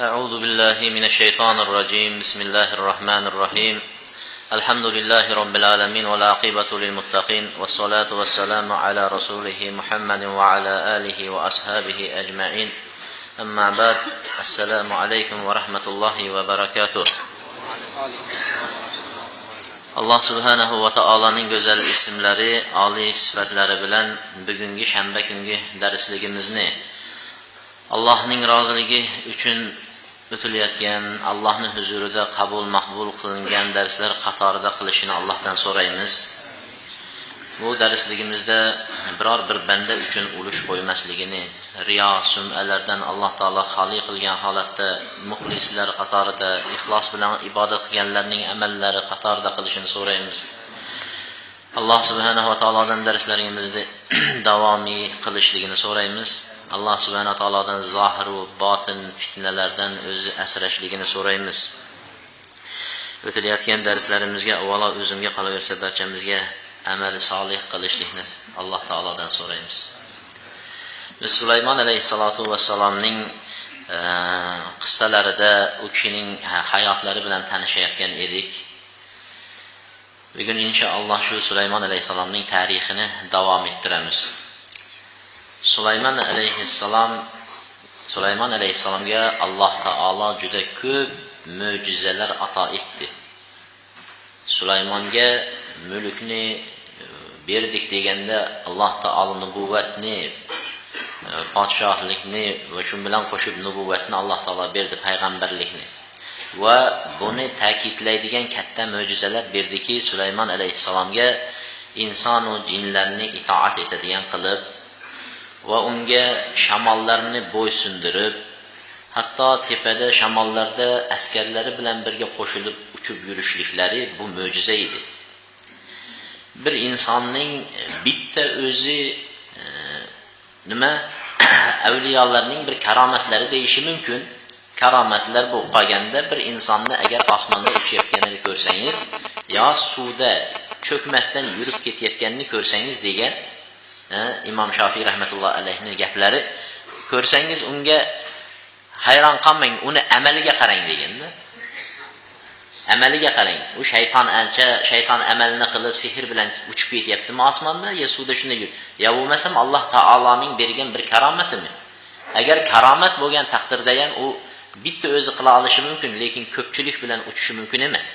أعوذ بالله من الشيطان الرجيم. بسم الله الرحمن الرحيم. الحمد لله رب العالمين والعاقبة للمتقين والصلاة والسلام على رسوله محمد وعلى آله وأصحابه أجمعين. أما بعد. السلام عليكم ورحمة الله وبركاته. Allah subhanahu va taolaning go'zal ismlari, oliy sifatlari bilan bugungi shanba kungi darsligimizni Allohning roziligi uchun o'tilayotgan, Allohning huzurida qabul maqbul qilingan darslar qatorida qilishini Allohdan so'raymiz. Bu darsligimizda biror bir banda uchun ulush qo'ymasligini, riyo, sum'alardan Alloh taolo xoli qilgan holatda muxlislar qatorida, ixlos bilan ibodat qilganlarning amallari qatorida qilishini so'raymiz. Alloh subhanahu va taolodan darslarimizni davomiy qilishligini so'raymiz. Alloh subhanahu va taolodan zohir va botin fitnalardan o'zi asrashligini so'raymiz. O'tilayotgan darslarimizga avvalo o'zimga qolaversa barchamizga amali solih qilishlikni Alloh taolodan so'raymiz. Biz Sulaymon alayhisolatu vassalomning qissalarida u kishining hayotlari bilan tanishayotgan edik. Bugun inshaalloh shu Sulaymon alayhisalomning tarixini davom ettiramiz. Sulaymon alayhisalomga Alloh taolo juda ko'p mo'jizalar ato etdi. Sulaymonga mulkni berdik deganda Alloh taolo nubuvvatni, podshohlikni va shu bilan qo'shib nubuvvatni Alloh taolo berdi, payg'ambarlikni. Va buni ta'kidlaydigan katta mo'jizalar berdiki, Sulaymon alayhisalomga inson va jinlarni itoat etadigan qilib va unga shamollarni bo'ysundirib, hatto tepada shamollarda askarlari bilan birga qo'shilib uchib yurishliklari bu mo'jiza edi. Bir insonning bitta o'zi avliyolarning bir karomatlari deyishi mumkin. Karomatlar bu qolganda bir insonni agar osmonda uchayotganini ko'rsangiz yo suvda cho'kmasdan yurib ketayotganini ko'rsangiz degan Imom Shofiy rahmatullohi alayhining gaplari, ko'rsangiz unga hayron qolmang, uni amaliga qarang deganda. Amaliga qarang. U shayton amalini qilib sehr bilan uchib ketyaptimi osmonda yo suvda shunday yur. Yo bo'lmasam Alloh taoloning bergan bir karomatimi? Agar karomat bo'lgan taqdirda ham u bitta o'zi qila olishi mumkin, lekin ko'pchilik bilan uchishi mumkin emas.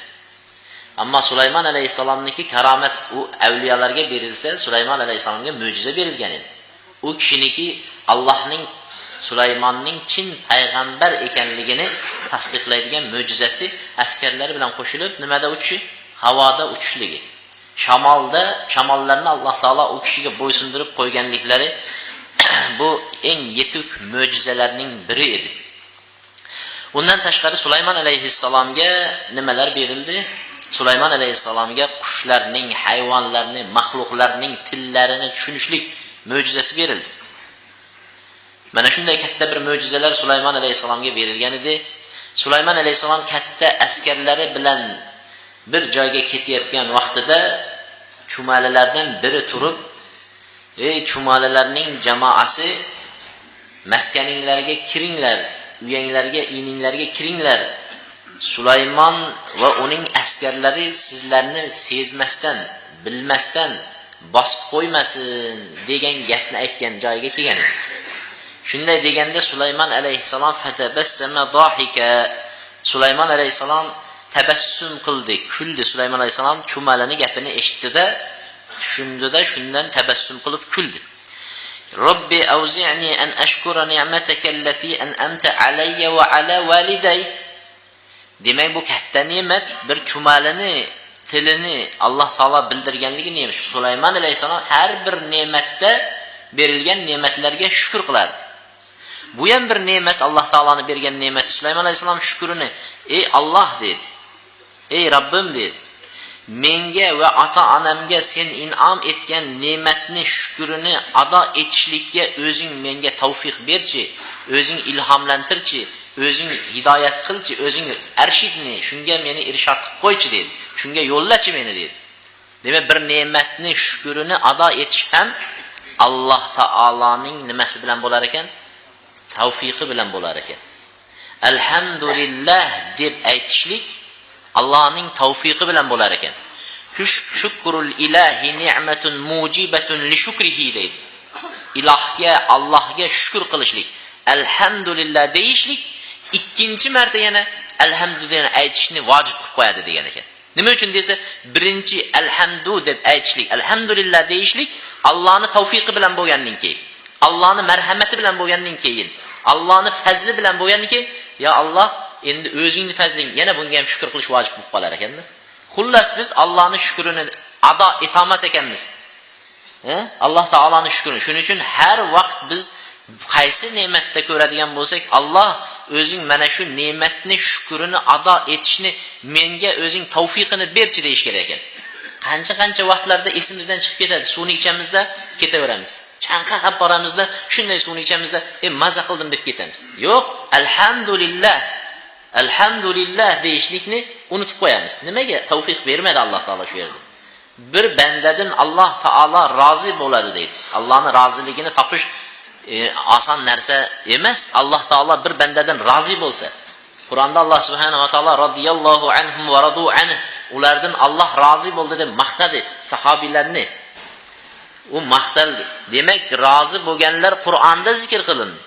Ammo Sulaymon alayhisalomniki karomat u avliyolarga berilsa, Sulaymon alayhisalomga mo'jiza berilgan edi. U kishiniki Allohning Sulaymonning chin payg'ambar ekanligini tasdiqlaydigan mo'jizasi askarlar bilan qo'shilib nimada uchishi? Havoda uchishligi. Shamollarni Alloh taolo u kishiga bo'ysundirib qo'yganliklari bu eng yetuk mo'jizalarning biri edi. Undan tashqari Sulaymon alayhisalomga nimalar berildi? Sulaymon alayhisalomga qushlarning, hayvonlarning, maxluqlarning tillarini tushunishlik mo'jizasi berildi. Mana shunday katta bir mo'jizalar Sulaymon alayhisalomga berilgan edi. Sulaymon alayhisalom katta askarlari bilan bir joyga ketayotgan vaqtida chumalilardan biri turib, "Ey chumalilarning jamoasi, maskaninglarga kiringlar, uyanglarga, ininglarga kiringlar. Sulaymon va uning askarlari sizlarni sezmasdan, bilmasdan bosib qo'ymasin" degan gapni aytgan joyiga kelgan edi. Shunday deganda Sulaymon alayhisalom fatabassama dohika, Sulaymon alayhisalom tabassum qildi, kuldi. Sulaymon alayhisalom chumalani gapini eshitdi-da, tushundida, shundan tabassum qilib kuldi. Robbi awzi'ni an ashkura ni'mataka allati an'amta alayya wa ala waliday. Demak bu katta ne'mat, bir chumalini tilini Alloh taolo bildirganligi ne'mat. Sulaymon alayhisalom har bir ne'matda berilgan ne'matlarga shukr qilardi. Bu ham bir ne'mat, Alloh taoloning bergan ne'mati. Sulaymon alayhisalom shukrini, "Ey Alloh" dedi. "Ey Rabbim" dedi. "Menga va ota-onamga sen in'om etgan ne'matni shukrini ado etishlikka o'zing menga tavfiq berchi, o'zing ilhomlantirchi, o'zing hidoyat qilchi, o'zing arshidni, shunga meni irshod qilib qo'ychi" dedi. "Shunga yo'llachi meni" dedi. Demak bir ne'matni shukrini ado etish ham Alloh taoloning nimasi bilan bo'lar ekan? Tavfiqi bilan bo'lar ekan. alhamdulillah deb aytishlik Allohning tavfiqi bilan bo'lar ekan. Shukrul ilahi ni'matun mujibatun li shukrihi deydi. Ilohga, Allohga shukr qilishlik, alhamdulillah deyishlik, ikkinchi marta yana alhamdulillah aytishni vojib qilib qo'yadi degan ekan. Nima uchun desa, birinchi alhamdu deb aytishlik, alhamdulillah deyishlik Allohning tavfiqi bilan bo'lgandan keyin, Allohning marhamati bilan bo'lgandan keyin, Allohning fazli bilan bo'lgandan keyin, ya Alloh, endi o'zingning fazling, yana bunga ham shukr qilish vojib bo'lib qolar ekanda. Xullas biz Allohning shukrini ado etolmas ekanmiz. Alloh taoloning shukrini. Shuning uchun har vaqt biz qaysi ne'matda ko'radigan bo'lsak, Alloh o'zing mana shu ne'matni shukrini ado etishni menga o'zing tavfiqini berchi deyish kerak ekan. Qancha vaqtlarda esimizdan chiqib ketadi. Suvni ichamizda ketaveramiz. Chanqaqab boramizda, shunday suvni ichamizda, maza qildim deb ketamiz. Yo'q, alhamdulillah. Alhamdulillah deyishlikni unutib qo'yamiz. Nimaga? Tavfiq bermadi Alloh taolo shu yerda. Bir bandadan Alloh taolo rozi bo'ladi deydi. Allohning roziligini topish oson narsa emas. Alloh taolo bir bandadan rozi bo'lsa, Qur'onda Alloh subhanahu va taolo radhiyallohu anhum va radu anhu, ulardan Alloh rozi bo'ldi deb maqtadi sahobiylarni. U maqtaldi. Demak, rozi bo'lganlar Qur'onda zikr qilindi.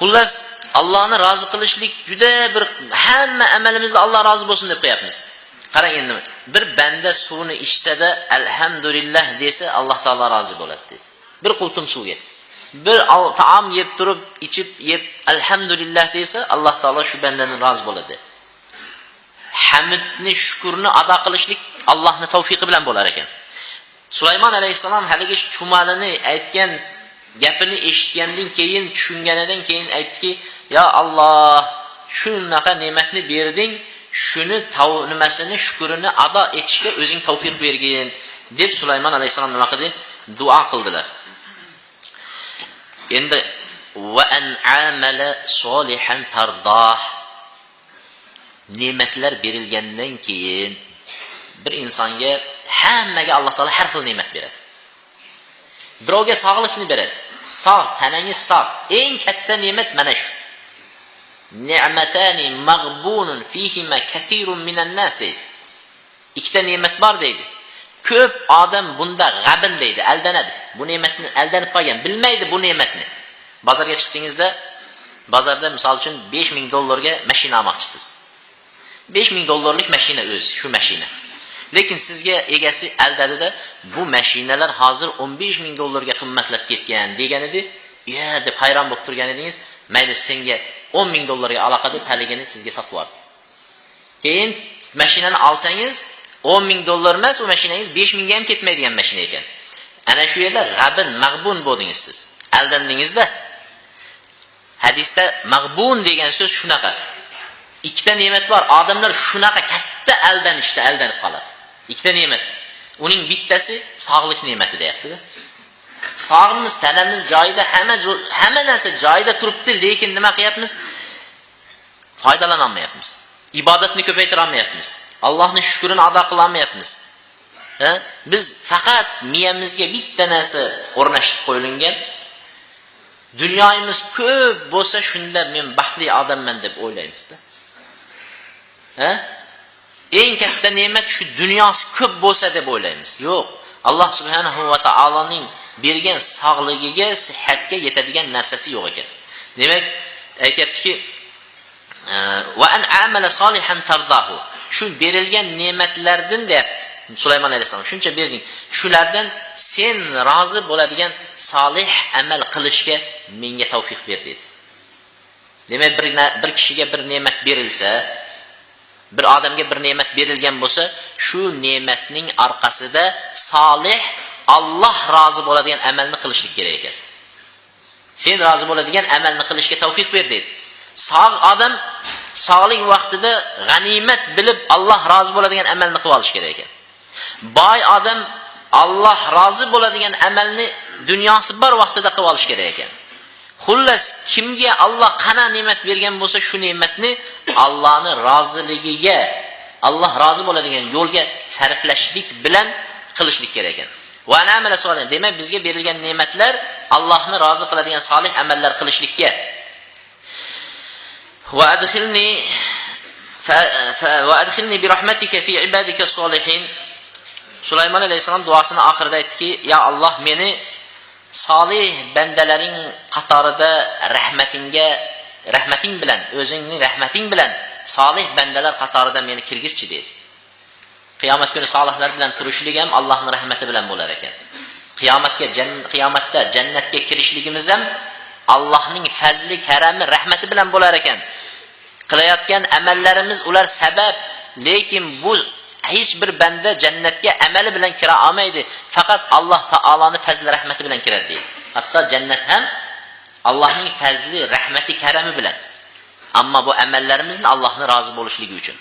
Xullas, Allohni rozi qilishlik juda bir hamma amalimizda Alloh rozi bo'lsin deb qo'yapmiz. Qarang endi, bir banda suvni ichsa-da alhamdulillah desa Alloh taolo rozi bo'ladi dedi. Bir qultum suvga, bir taom yeb turib, ichib yeb alhamdulillah desa Alloh taolo shu bandadan rozi bo'ladi. Hamdni, shukrni ado qilishlik Allohning tavfiqi bilan bo'lar ekan. Sulaymon alayhisalom haligi chumalini aytgan gapini eshitgandan keyin, tushunganidan keyin aytdiki, "Ya Alloh, shunaqa ne'matni berding, shuni nimasini, shukrini ado etishga o'zing tavfiq bergin" deb Sulaymon alayhisalom nima qildi? Duo qildilar. Endi va an amala solihan tardah, ne'matlar berilgandan keyin bir insonga, hammaga Alloh taolo har xil ne'mat beradi. Birovga sog'likni beradi. Sog', tanangiz sog'. Eng katta ne'mat mana shu. Ni'matani maghbunun fihima kathirun minan nas deydi. Ikkita ne'mat bor deydi. Ko'p odam bunda g'abin deydi, aldanadi. Bu ne'matni aldanib qolgan, bilmaydi bu ne'matni. Bozorga chiqdingizda, bozorda misol uchun $5000 mashina olmoqchisiz. $5000 mashina o'zi, shu mashina. Lekin sizga egasi aldadida, bu mashinalar hozir $15000 qimmatlab ketgan degan edi. "Ya" deb hayron bo'lib turgan edingiz. Mayli, senga $10000 aloqa deb haligini sizga sotib yubordi. Keyin mashinani olsangiz $10000 emas, u mashinangiz 5000 ga ham ketmaydigan mashina ekan. Ana shu yerda g'abin, mag'bun bo'ldingiz siz. Aldandingizda. Hadisda mag'bun degan so'z shunaqa. Ikkita ne'mat bor. Odamlar shunaqa katta aldanishda aldanib qoladi. Ikkita ne'mat. Uning bittasi sog'lik ne'mati deyapti-da. Sog'imiz, tanamiz joyida, hamma narsa joyida turibdi, lekin nima qilyapmiz? Foydalana olmayapmiz. Ibodatni ko'paytira olmayapmiz. Allohning shukrini ado qila olmayapmiz. Biz faqat miyamizga bitta narsa o'rnashtirib qo'yilgan. Dunyomiz ko'p bo'lsa shunda men baxtli odamman deb o'ylaymiz-da. Eng katta ne'mat shu dunyosi ko'p bo'lsa deb o'ylaymiz. Yo'q. Alloh subhanahu va taoloning bergan sog'ligiga, sihatga yetadigan narsasi yo'q ekan. Demak, aytayaptiki, va an amala solihan tardahu. Shu berilgan ne'matlardan deyapti Sulaymon alayhisalom. Shuncha berding. Shulardan sen rozi bo'ladigan solih amal qilishga menga tavfiq ber dedi. Demak, bir kishiga bir ne'mat berilsa, bir odamga bir ne'mat berilgan bo'lsa, shu ne'matning orqasida solih, Alloh rozi bo'ladigan amalni qilishlik kerak ekan. Sen rozi bo'ladigan amalni qilishga tavfiq ber dedi. Sog' odam sog'lik vaqtida g'animat bilib Alloh rozi bo'ladigan amalni qilib olish kerak ekan. Boy odam Alloh rozi bo'ladigan amalni dunyosi bor vaqtida qilib olish kerak ekan. Xullas, kimga Alloh qana ne'mat bergan bo'lsa, shu ne'matni Allohning roziligiga, Alloh rozi bo'ladigan yo'lga sarflashlik bilan qilishlik kerak ekan. Va amala solih. Demak, bizga berilgan ne'matlar Allohni rozi qiladigan solih amallar qilishlikka. va adkhilni bi rahmatika fi ibadika solihin. Sulaymon alayhisalom duosini oxirida aytdiki, ya Alloh, meni solih bandalaring qatorida rahmating bilan, o'zingning rahmating bilan solih bandalar qatorida meni kirgizchi dedi. Qiyomat kuni solihlar bilan turishlik ham Allohning rahmati bilan bo'lar ekan. Qiyomatda jannatga kirishligimiz ham Allohning fazli, karami, rahmati bilan bo'lar ekan. Qilayotgan amallarimiz ular sabab, lekin bu hech bir banda jannatga amali bilan kira olmaydi. Faqat Alloh taoloning fazli, rahmati bilan kiradi deydi. Hatto jannat ham Allohning fazli, rahmati, karami bilan. Ammo bu amallarimizni Allohning rozi bo'lishligi uchun.